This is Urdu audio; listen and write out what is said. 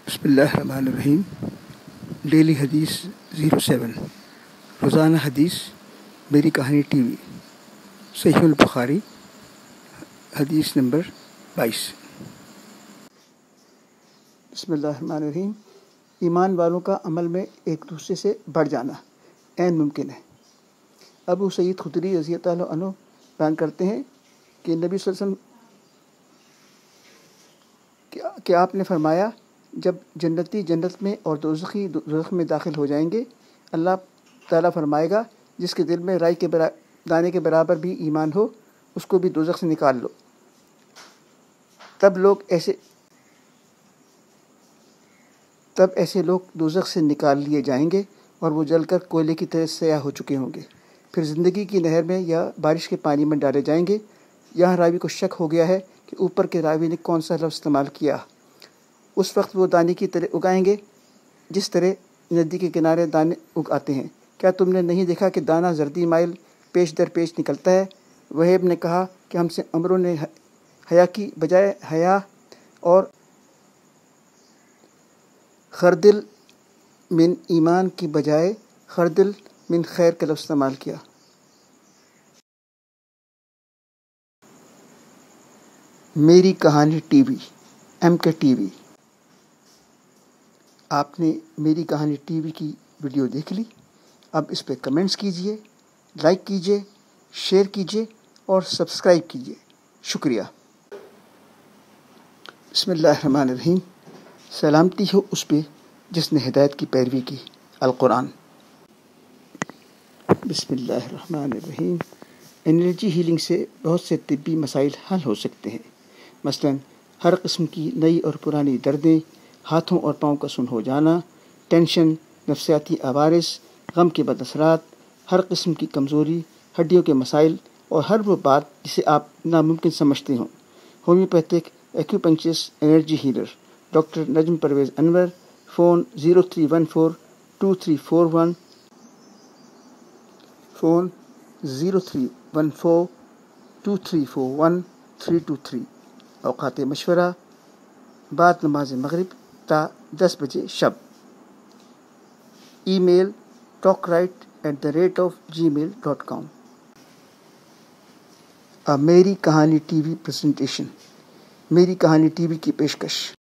بسم اللہ الرحمن الرحیم۔ ڈیلی حدیث 07 روزانہ حدیث میری کہانی ٹی وی، صحیح البخاری، حدیث نمبر 22۔ بسم اللہ الرحمن الرحیم۔ ایمان والوں کا عمل میں ایک دوسرے سے بڑھ جانا عین ممکن ہے۔ ابو سعید خدری رضی اللہ عنہ بیان کرتے ہیں کہ نبی صلی اللہ علیہ وسلم کہ آپ نے فرمایا، جب جنتی جنت میں اور دوزخی دوزخ میں داخل ہو جائیں گے، اللہ تعالیٰ فرمائے گا جس کے دل میں رائی کے دانے کے برابر بھی ایمان ہو، اس کو بھی دوزخ سے نکال لو۔ تب ایسے لوگ دوزخ سے نکال لیے جائیں گے اور وہ جل کر کوئلے کی طرح سیاہ ہو چکے ہوں گے، پھر زندگی کی نہر میں یا بارش کے پانی میں ڈالے جائیں گے۔ یہاں راوی کو شک ہو گیا ہے کہ اوپر کے راوی نے کون سا لفظ استعمال کیا۔ اس وقت وہ دانے کی طرح اگائیں گے جس طرح ندی کے کنارے دانے اگاتے ہیں۔ کیا تم نے نہیں دیکھا کہ دانہ زردی مائل پیش در پیش نکلتا ہے؟ وہیب نے کہا کہ ہم سے عمروں نے حیا کی بجائے حیا اور خردل من ایمان کی بجائے خردل من خیر کا لفظ استعمال کیا۔ میری کہانی ٹی وی، MK TV۔ آپ نے میری کہانی ٹی وی کی ویڈیو دیکھ لی، اب اس پہ کمنٹس کیجئے، لائک کیجئے، شیئر کیجئے اور سبسکرائب کیجئے۔ شکریہ۔ بسم اللہ الرحمن الرحیم۔ سلامتی ہو اس پہ جس نے ہدایت کی پیروی کی۔ القرآن۔ بسم اللہ الرحمن الرحیم۔ انرجی ہیلنگ سے بہت سے طبی مسائل حل ہو سکتے ہیں، مثلاً ہر قسم کی نئی اور پرانی دردیں، ہاتھوں اور پاؤں کا سن ہو جانا، ٹینشن، نفسیاتی عوارض، غم کے بد اثرات، ہر قسم کی کمزوری، ہڈیوں کے مسائل اور ہر وہ بات جسے آپ ناممکن سمجھتے ہوں۔ ہومیوپیتھک ایکوپنکچرسٹ انرجی ہیلر ڈاکٹر نجم پرویز انور۔ فون 03142341 فون 03142341 اوقات مشورہ بعد نماز مغرب تا 10 بجے شب۔ ای میل talkwrite@gmail.com۔ میری کہانی ٹی وی پریزنٹیشن۔ میری کہانی ٹی وی کی پیشکش۔